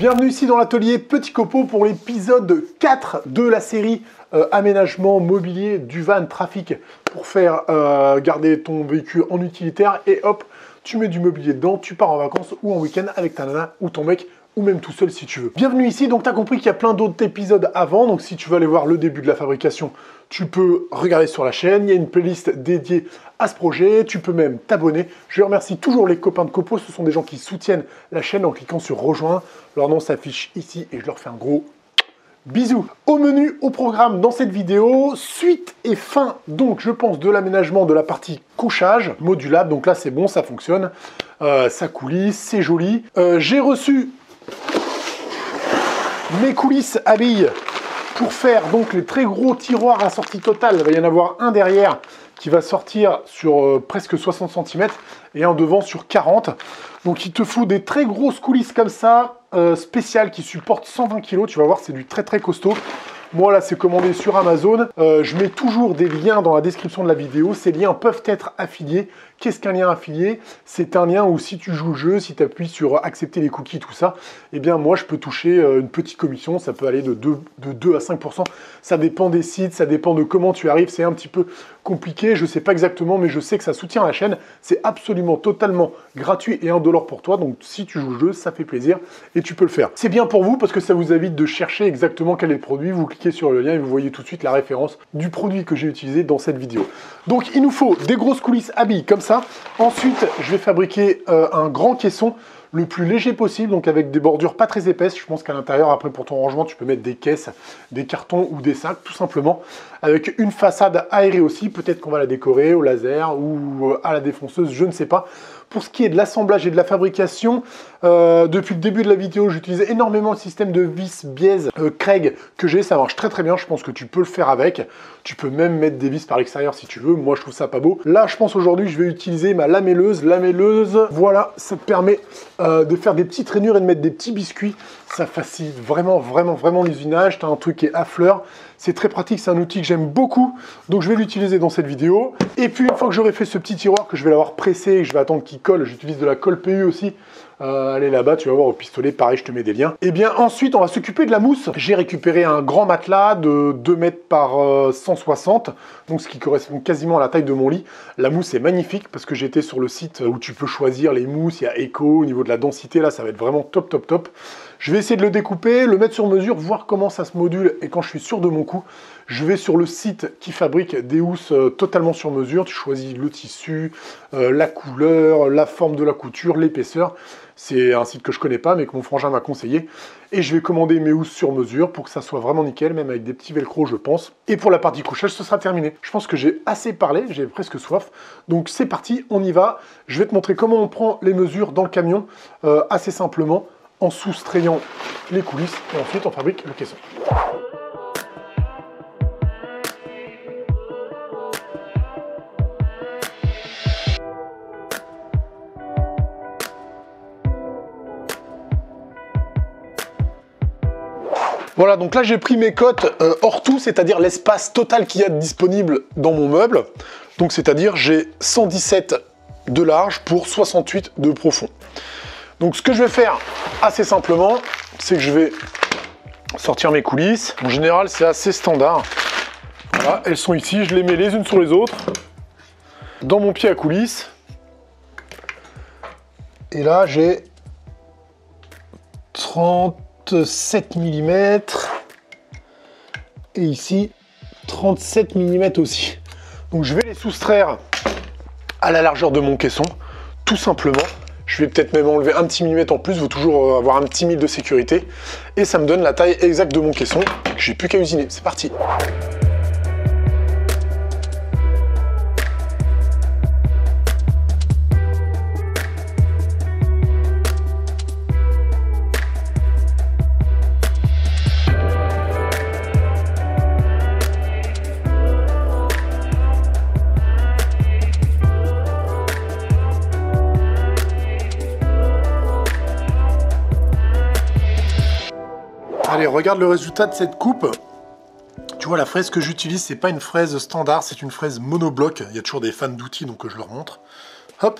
Bienvenue ici dans l'atelier Petit Copeau pour l'épisode 4 de la série aménagement mobilier du van trafic pour faire garder ton véhicule en utilitaire et hop, tu mets du mobilier dedans, tu pars en vacances ou en week-end avec ta nana ou ton mec ou même tout seul si tu veux. Bienvenue ici, donc tu as compris qu'il y a plein d'autres épisodes avant, donc si tu veux aller voir le début de la fabrication, tu peux regarder sur la chaîne, il y a une playlist dédiée à ce projet, tu peux même t'abonner. Je remercie toujours les copains de Copeau, ce sont des gens qui soutiennent la chaîne en cliquant sur rejoindre. Leur nom s'affiche ici et je leur fais un gros bisous. Au menu, au programme dans cette vidéo, suite et fin, donc je pense de l'aménagement de la partie couchage modulable, donc là c'est bon, ça fonctionne, ça coulisse, c'est joli. J'ai reçu mes coulisses à billes pour faire donc les très gros tiroirs à sortie totale. Il va y en avoir un derrière qui va sortir sur presque 60 cm et un devant sur 40. Donc il te faut des très grosses coulisses comme ça, spéciales qui supportent 120 kg. Tu vas voir, c'est du très très costaud. Moi là c'est commandé sur Amazon. Je mets toujours des liens dans la description de la vidéo. Ces liens peuvent être affiliés. Qu'est-ce qu'un lien affilié? C'est un lien où si tu joues le jeu, si tu appuies sur accepter les cookies, tout ça, eh bien moi je peux toucher une petite commission. Ça peut aller de 2 à 5%. Ça dépend des sites, ça dépend de comment tu arrives. C'est un petit peu compliqué, je ne sais pas exactement, mais je sais que ça soutient la chaîne. C'est absolument totalement gratuit et indolore pour toi. Donc si tu joues le jeu, ça fait plaisir et tu peux le faire. C'est bien pour vous parce que ça vous évite de chercher exactement quel est le produit. Vous cliquez sur le lien et vous voyez tout de suite la référence du produit que j'ai utilisé dans cette vidéo. Donc il nous faut des grosses coulisses à billes comme ça. Ensuite, je vais fabriquer un grand caisson le plus léger possible, donc avec des bordures pas très épaisses. Je pense qu'à l'intérieur, après pour ton rangement, tu peux mettre des caisses, des cartons ou des sacs, tout simplement. Avec une façade aérée aussi, peut-être qu'on va la décorer au laser ou à la défonceuse, je ne sais pas. Pour ce qui est de l'assemblage et de la fabrication, depuis le début de la vidéo, j'utilise énormément le système de vis biaise Craig que j'ai, ça marche très très bien, je pense que tu peux le faire avec. Tu peux même mettre des vis par l'extérieur si tu veux, moi je trouve ça pas beau. Là, je pense aujourd'hui, je vais utiliser ma lamelleuse. Lamelleuse, voilà, ça te permet de faire des petites rainures et de mettre des petits biscuits. Ça facilite vraiment l'usinage. Tu as un truc qui est à fleur. C'est très pratique, c'est un outil que j'aime beaucoup. Donc je vais l'utiliser dans cette vidéo. Et puis une fois que j'aurai fait ce petit tiroir, que je vais l'avoir pressé et que je vais attendre qu'il colle, j'utilise de la colle PU aussi. Allez là-bas, tu vas voir au pistolet, pareil, je te mets des liens. Et bien ensuite, on va s'occuper de la mousse. J'ai récupéré un grand matelas de 2 mètres par 160, donc ce qui correspond quasiment à la taille de mon lit. La mousse est magnifique parce que j'étais sur le site où tu peux choisir les mousses, il y a Eco, au niveau de la densité, là, ça va être vraiment top. Je vais essayer de le découper, le mettre sur mesure, voir comment ça se module et quand je suis sûr de mon coup, je vais sur le site qui fabrique des housses totalement sur mesure. Tu choisis le tissu, la couleur, la forme de la couture, l'épaisseur. C'est un site que je connais pas mais que mon frangin m'a conseillé. Et je vais commander mes housses sur mesure pour que ça soit vraiment nickel, même avec des petits velcro je pense. Et pour la partie couchage, ce sera terminé. Je pense que j'ai assez parlé, j'ai presque soif. Donc c'est parti, on y va. Je vais te montrer comment on prend les mesures dans le camion assez simplement en soustrayant les coulisses et ensuite on fabrique le caisson. Voilà, donc là j'ai pris mes cotes hors tout, c'est-à-dire l'espace total qu'il y a disponible dans mon meuble. Donc c'est-à-dire j'ai 117 de large pour 68 de profond. Donc ce que je vais faire assez simplement, c'est que je vais sortir mes coulisses. En général, c'est assez standard. Voilà, elles sont ici, je les mets les unes sur les autres dans mon pied à coulisses. Et là, j'ai 37 mm et ici 37 mm aussi. Donc je vais les soustraire à la largeur de mon caisson, tout simplement. Je vais peut-être même enlever un petit millimètre en plus, il faut toujours avoir un petit mille de sécurité. Et ça me donne la taille exacte de mon caisson. J'ai plus qu'à usiner, c'est parti. Allez, regarde le résultat de cette coupe. Tu vois, la fraise que j'utilise, c'est pas une fraise standard, c'est une fraise monobloc. Il y a toujours des fans d'outils, donc je leur montre. Hop.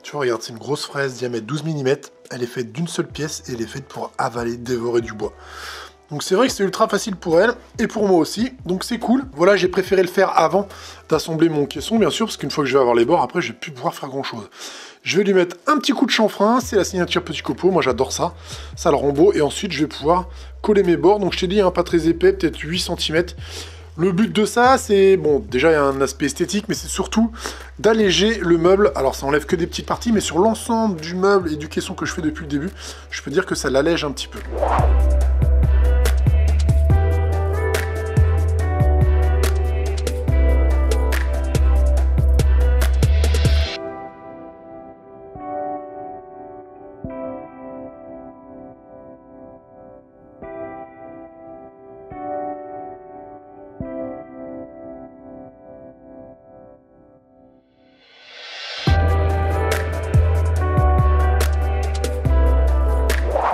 Tu vois, regarde, c'est une grosse fraise, diamètre 12 mm. Elle est faite d'une seule pièce et elle est faite pour avaler, dévorer du bois. Donc c'est vrai que c'est ultra facile pour elle et pour moi aussi, donc c'est cool. Voilà, j'ai préféré le faire avant d'assembler mon caisson, bien sûr, parce qu'une fois que je vais avoir les bords, après, je vais plus pouvoir faire grand-chose. Je vais lui mettre un petit coup de chanfrein, c'est la signature Petit Copeau, moi j'adore ça, ça le rend beau, et ensuite je vais pouvoir coller mes bords. Donc je t'ai dit, hein, pas très épais, peut-être 8 cm. Le but de ça, c'est, bon, déjà il y a un aspect esthétique, mais c'est surtout d'alléger le meuble. Alors ça enlève que des petites parties, mais sur l'ensemble du meuble et du caisson que je fais depuis le début, je peux dire que ça l'allège un petit peu.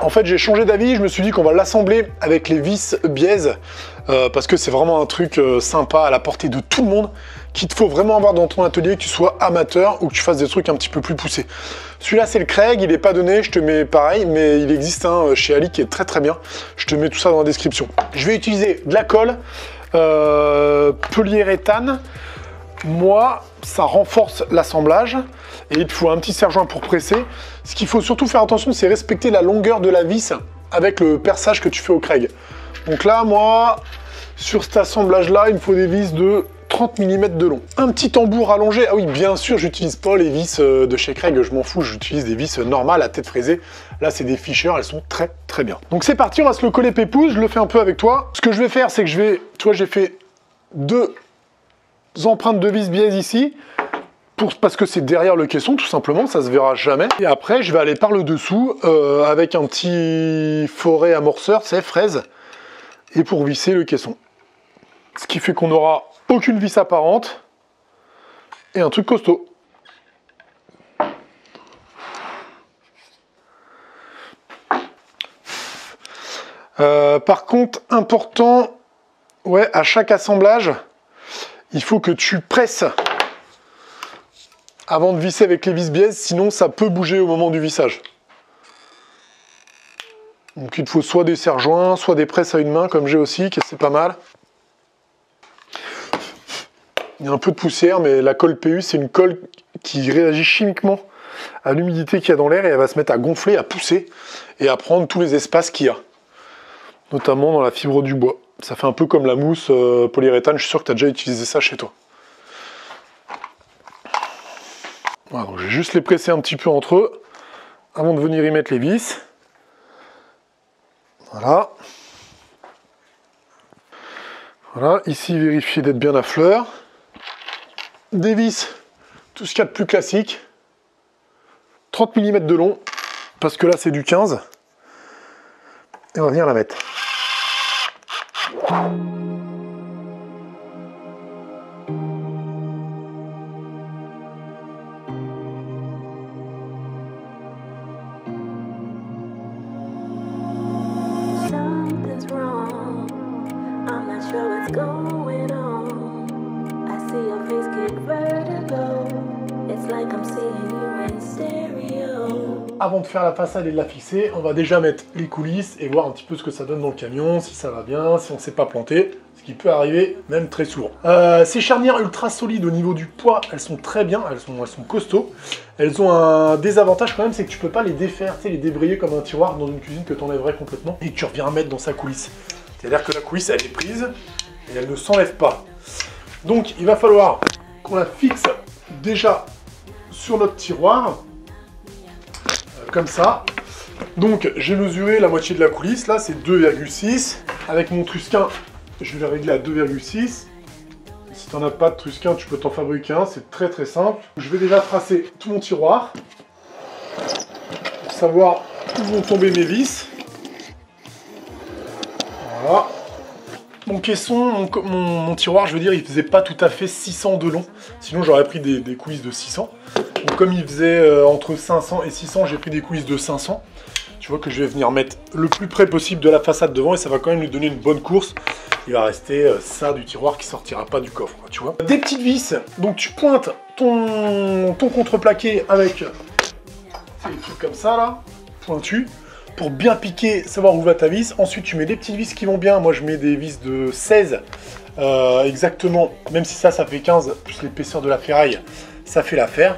En fait, j'ai changé d'avis, je me suis dit qu'on va l'assembler avec les vis bièse, parce que c'est vraiment un truc sympa à la portée de tout le monde, qu'il te faut vraiment avoir dans ton atelier, que tu sois amateur ou que tu fasses des trucs un petit peu plus poussés. Celui-là, c'est le Craig, il n'est pas donné, je te mets pareil, mais il existe un chez Ali qui est très très bien. Je te mets tout ça dans la description. Je vais utiliser de la colle, polyuréthane. Moi, ça renforce l'assemblage et il te faut un petit serre-joint pour presser. Ce qu'il faut surtout faire attention, c'est respecter la longueur de la vis avec le perçage que tu fais au Craig. Donc là, moi, sur cet assemblage-là, il me faut des vis de 30 mm de long. Un petit tambour allongé. Ah oui, bien sûr, j'utilise pas les vis de chez Craig, je m'en fous, j'utilise des vis normales à tête fraisée. Là, c'est des Fisher, elles sont très très bien. Donc c'est parti, on va se le coller pépouze, je le fais un peu avec toi. Ce que je vais faire, c'est que je vais, tu vois, j'ai fait 2 empreintes de vis bièse ici, parce que c'est derrière le caisson, tout simplement, ça se verra jamais. Et après, je vais aller par le dessous avec un petit forêt amorceur, c'est fraise, et pour visser le caisson. Ce qui fait qu'on n'aura aucune vis apparente et un truc costaud. Par contre, important, ouais, à chaque assemblage, il faut que tu presses avant de visser avec les vis bièse, sinon ça peut bouger au moment du vissage. Donc il te faut soit des serre-joints, soit des presses à une main, comme j'ai aussi, que c'est pas mal. Il y a un peu de poussière, mais la colle PU, c'est une colle qui réagit chimiquement à l'humidité qu'il y a dans l'air et elle va se mettre à gonfler, à pousser et à prendre tous les espaces qu'il y a, notamment dans la fibre du bois. Ça fait un peu comme la mousse polyuréthane, je suis sûr que tu as déjà utilisé ça chez toi. Voilà, donc je vais juste les presser un petit peu entre eux avant de venir y mettre les vis. Voilà. Voilà, ici vérifier d'être bien à fleur. Des vis, tout ce qu'il y a de plus classique. 30 mm de long, parce que là c'est du 15. Et on va venir la mettre. Avant de faire la façade et de la fixer, on va déjà mettre les coulisses et voir un petit peu ce que ça donne dans le camion, si ça va bien, si on ne s'est pas planté, ce qui peut arriver même très souvent. Ces charnières ultra solides au niveau du poids, elles sont très bien, elles sont costauds. Elles ont un désavantage quand même, c'est que tu peux pas les défaire, tu sais, les débrayer comme un tiroir dans une cuisine que tu enlèverais complètement et que tu reviens mettre dans sa coulisse. C'est-à-dire que la coulisse, elle est prise et elle ne s'enlève pas. Donc il va falloir qu'on la fixe déjà sur notre tiroir. Comme ça. Donc j'ai mesuré la moitié de la coulisse, là c'est 2,6. Avec mon Trusquin, je vais le régler à 2,6. Si tu n'en as pas de Trusquin, tu peux t'en fabriquer un, c'est très très simple. Je vais déjà tracer tout mon tiroir pour savoir où vont tomber mes vis. Voilà. Mon caisson, mon tiroir, je veux dire, il faisait pas tout à fait 600 de long. Sinon j'aurais pris des coulisses de 600. Donc comme il faisait entre 500 et 600, j'ai pris des coulisses de 500. Tu vois que je vais venir mettre le plus près possible de la façade devant et ça va quand même lui donner une bonne course. Il va rester ça du tiroir qui sortira pas du coffre, tu vois. Des petites vis, donc tu pointes ton contreplaqué avec des trucs comme ça là, pointus, pour bien piquer, savoir où va ta vis. Ensuite tu mets des petites vis qui vont bien, moi je mets des vis de 16 exactement, même si ça fait 15, plus l'épaisseur de la ferraille, ça fait l'affaire.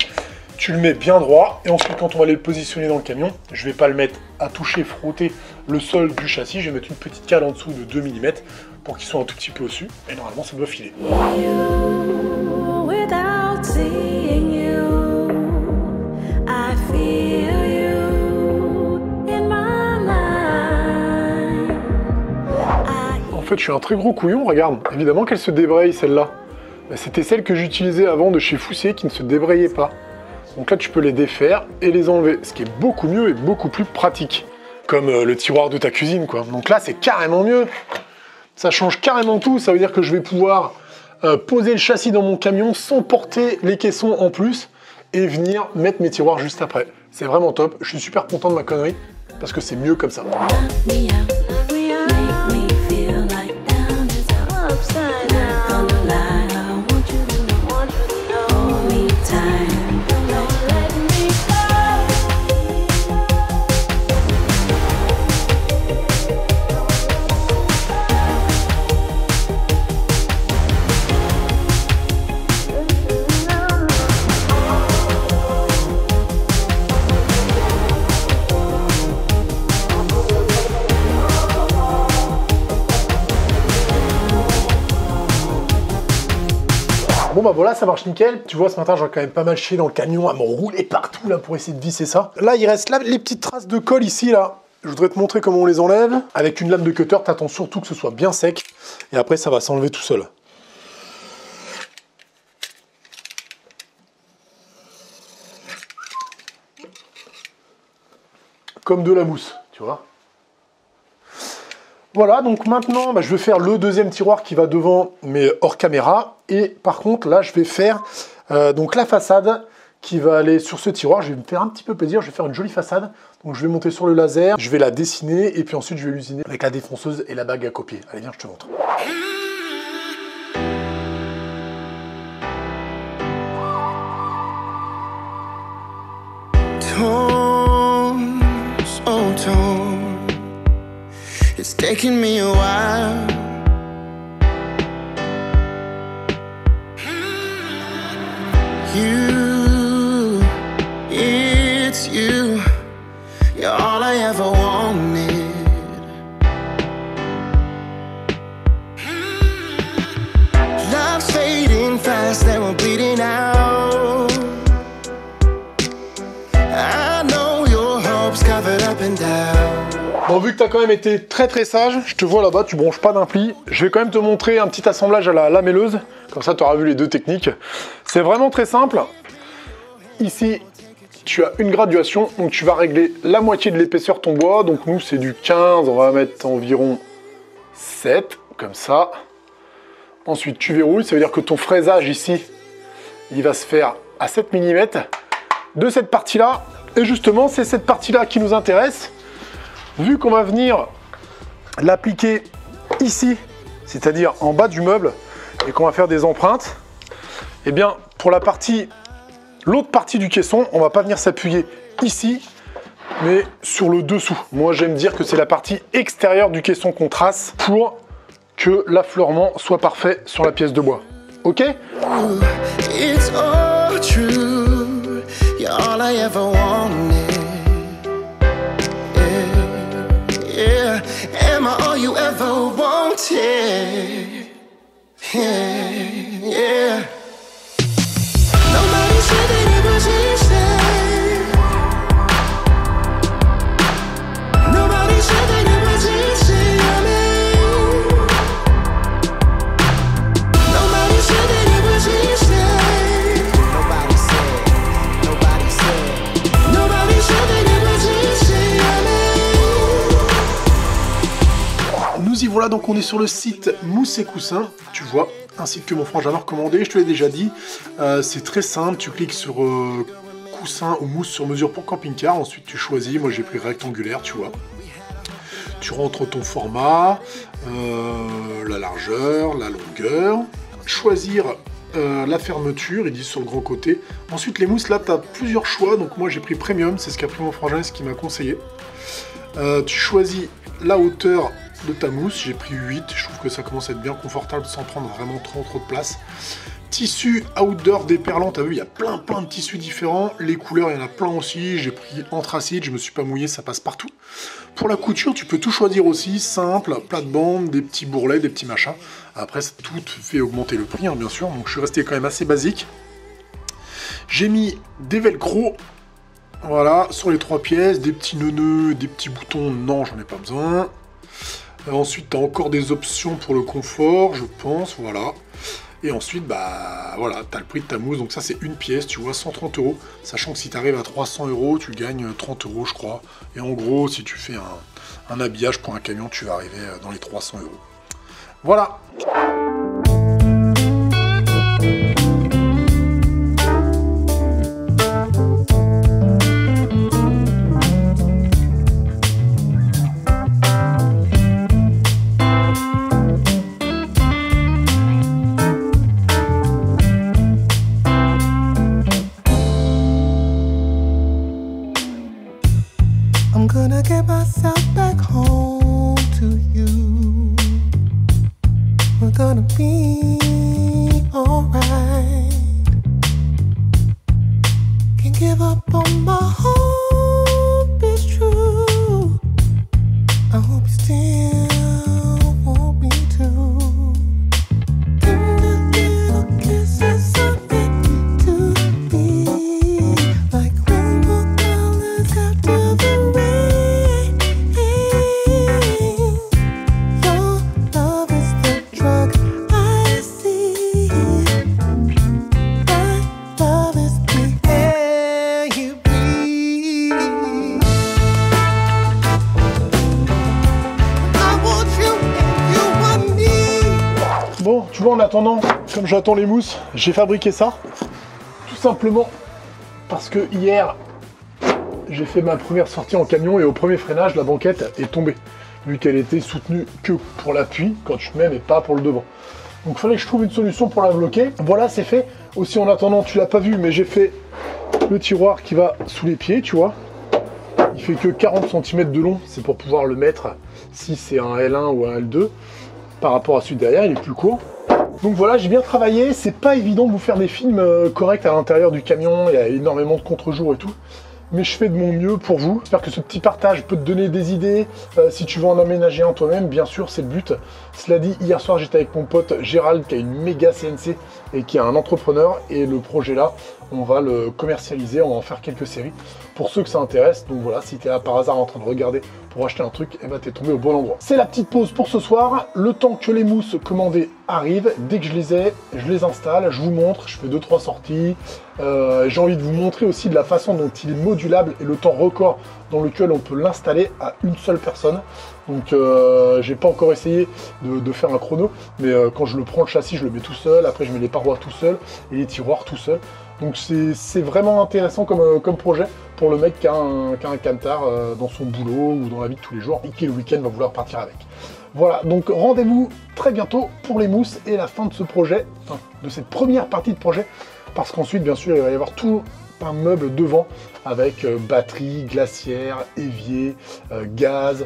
Tu le mets bien droit, et ensuite quand on va aller le positionner dans le camion, je vais pas le mettre à toucher, frotter le sol du châssis, je vais mettre une petite cale en dessous de 2 mm pour qu'il soit un tout petit peu au-dessus, et normalement ça doit filer. En fait je suis un très gros couillon, regarde, évidemment qu'elle se débraye celle-là. C'était celle que j'utilisais avant de chez Foussier qui ne se débrayait pas. Donc là, tu peux les défaire et les enlever, ce qui est beaucoup mieux et beaucoup plus pratique. Comme le tiroir de ta cuisine, quoi. Donc là, c'est carrément mieux. Ça change carrément tout. Ça veut dire que je vais pouvoir poser le châssis dans mon camion sans porter les caissons en plus et venir mettre mes tiroirs juste après. C'est vraiment top. Je suis super content de ma connerie parce que c'est mieux comme ça. Bon bah voilà, ça marche nickel. Tu vois, ce matin, j'ai quand même pas mal chié dans le camion à me rouler partout là pour essayer de visser ça. Là, il reste là les petites traces de colle ici là. Je voudrais te montrer comment on les enlève. Avec une lame de cutter, t'attends surtout que ce soit bien sec. Et après, ça va s'enlever tout seul. Comme de la mousse, tu vois. Voilà, donc maintenant, je vais faire le deuxième tiroir qui va devant, mais hors caméra. Et par contre, là, je vais faire donc la façade qui va aller sur ce tiroir. Je vais me faire un petit peu plaisir, je vais faire une jolie façade. Donc je vais monter sur le laser, je vais la dessiner et puis ensuite je vais l'usiner avec la défonceuse et la bague à copier. Allez, viens, je te montre. It's taken me a while. You, it's you. You're all I ever wanted. Love's fading fast and we're bleeding out. I know your hopes covered up and down. Bon, vu que tu as quand même été très sage, je te vois là-bas, tu bronches pas d'impli. Je vais quand même te montrer un petit assemblage à la lamelleuse. Comme ça, tu auras vu les deux techniques. C'est vraiment très simple. Ici, tu as une graduation. Donc, tu vas régler la moitié de l'épaisseur de ton bois. Donc, nous, c'est du 15. On va mettre environ 7, comme ça. Ensuite, tu verrouilles. Ça veut dire que ton fraisage ici, il va se faire à 7 mm de cette partie-là. Et justement, c'est cette partie-là qui nous intéresse. Vu qu'on va venir l'appliquer ici, c'est-à-dire en bas du meuble, et qu'on va faire des empreintes, eh bien, pour la partie, l'autre partie du caisson, on va pas venir s'appuyer ici, mais sur le dessous. Moi, j'aime dire que c'est la partie extérieure du caisson qu'on trace pour que l'affleurement soit parfait sur la pièce de bois. Ok ? It's all true. You're all I ever wanted. Yeah, am I all you ever wanted? Yeah. Nobody said that it was easy. Nobody said that it was easy. I mean, nobody said that it was easy. Nobody said. Nobody said. Nobody said that it was easy. I mean. Nous y voilà, donc on est sur le site Mousse et Coussin, tu vois, un site que mon frangin m'a recommandé, je te l'ai déjà dit. C'est très simple, tu cliques sur coussin ou mousse sur mesure pour camping-car, ensuite tu choisis, moi j'ai pris rectangulaire, tu vois. Tu rentres ton format, la largeur, la longueur, choisir la fermeture, ils disent sur le grand côté. Ensuite, les mousses, là, tu as plusieurs choix. Donc moi, j'ai pris Premium, c'est ce qu'a pris mon frangin, ce qu'il m'a conseillé. Tu choisis la hauteur de ta mousse, j'ai pris 8, je trouve que ça commence à être bien confortable sans prendre vraiment trop de place. Tissu outdoor déperlant, t'as vu, il y a plein de tissus différents, les couleurs, il y en a plein aussi, j'ai pris anthracite, je me suis pas mouillé, ça passe partout. Pour la couture, tu peux tout choisir aussi, simple, plate-bande, des petits bourrelets, des petits machins. Après, tout fait augmenter le prix, hein, bien sûr, donc je suis resté quand même assez basique. J'ai mis des velcro, voilà, sur les 3 pièces, des petits nœuds, des petits boutons, non, j'en ai pas besoin. Ensuite, tu as encore des options pour le confort, je pense, voilà. Et ensuite, bah voilà, tu as le prix de ta mousse, donc ça c'est une pièce, tu vois, 130 €, sachant que si tu arrives à 300 €, tu gagnes 30 € je crois. Et en gros, si tu fais un habillage pour un camion, tu vas arriver dans les 300 €. Voilà. I'm gonna get myself back home to you. We're gonna be alright. Can't give up on my hope, it's true. I hope you still want me to. Tender little kisses are meant to be like rainbow colors after the rain. Your love is the drug I see. My love is the air you breathe. I want you and you want me. Bon, tu vois, en attendant, comme j'attends les mousses, j'ai fabriqué ça. Tout simplement parce que hier, j'ai fait ma première sortie en camion et au premier freinage, la banquette est tombée. Vu qu'elle était soutenue que pour l'appui, quand tu te mets, mais pas pour le devant. Donc il fallait que je trouve une solution pour la bloquer. Voilà, c'est fait. Aussi en attendant, tu l'as pas vu, mais j'ai fait le tiroir qui va sous les pieds, tu vois. Il fait que 40 cm de long, c'est pour pouvoir le mettre si c'est un L1 ou un L2. Par rapport à celui derrière, il est plus court. Donc voilà, j'ai bien travaillé. C'est pas évident de vous faire des films corrects à l'intérieur du camion. Il y a énormément de contre-jours et tout. Mais je fais de mon mieux pour vous. J'espère que ce petit partage peut te donner des idées. Si tu veux en aménager un toi-même, bien sûr, c'est le but. Cela dit, hier soir, j'étais avec mon pote Gérald qui a une méga CNC et qui est un entrepreneur. Et le projet là, on va le commercialiser, on va en faire quelques séries pour ceux que ça intéresse. Donc voilà, si tu es là par hasard en train de regarder pour acheter un truc, eh ben t'es tombé au bon endroit. C'est la petite pause pour ce soir. Le temps que les mousses commandées arrivent, dès que je les ai, je les installe, je vous montre, je fais 2-3 sorties. J'ai envie de vous montrer aussi de la façon dont il est modulable et le temps record dans lequel on peut l'installer à une seule personne. Donc j'ai pas encore essayé de faire un chrono, mais quand je le prends le châssis, je le mets tout seul, après je mets les parois tout seul et les tiroirs tout seul. Donc c'est vraiment intéressant comme projet pour le mec qui a un camtar dans son boulot ou dans la vie de tous les jours et qui le week-end va vouloir partir avec. Voilà, donc rendez-vous très bientôt pour les mousses et la fin de ce projet, enfin, de cette première partie de projet, parce qu'ensuite, bien sûr, il va y avoir tout un meuble devant avec batterie, glacière, évier, gaz,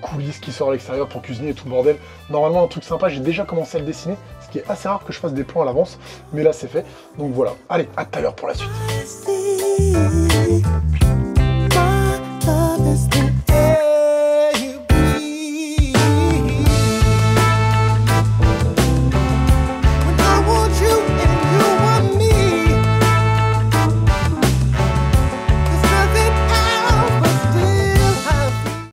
coulisses qui sort à l'extérieur pour cuisiner et tout le bordel. Normalement, un truc sympa, j'ai déjà commencé à le dessiner, ce qui est assez rare que je fasse des plans à l'avance, mais là c'est fait. Donc voilà, allez, à tout à l'heure pour la suite. I see